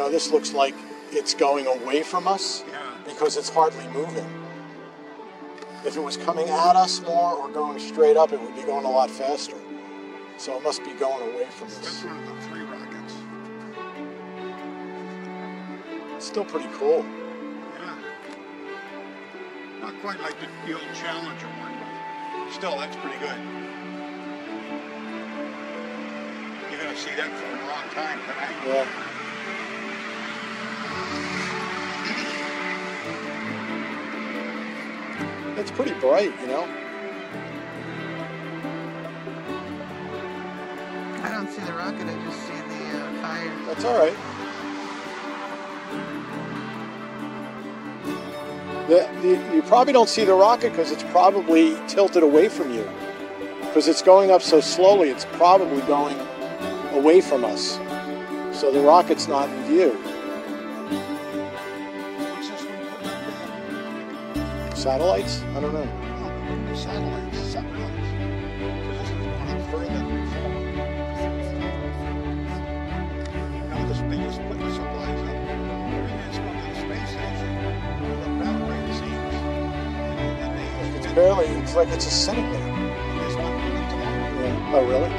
Now this looks like it's going away from us because it's hardly moving. If it was coming at us more or going straight up, it would be going a lot faster. So it must be going away from us. That's one of the 3 rockets. It's still pretty cool. Yeah. Not quite like the old Challenger one, but still, that's pretty good. You're going to see that for a long time tonight. Yeah. It's pretty bright, you know? I don't see the rocket, I just see the fire. That's all right. You probably don't see the rocket because it's probably tilted away from you. Because it's going up so slowly, it's probably going away from us. So the rocket's not in view. Satellites? I don't know. No, satellites, something else. Because this is going up further than before. Now they just put the supplies up. Everything that's going to the space station, look that way it seems. And they It's barely, it's like it's just sitting there. there's one coming tomorrow. Yeah. Oh, really?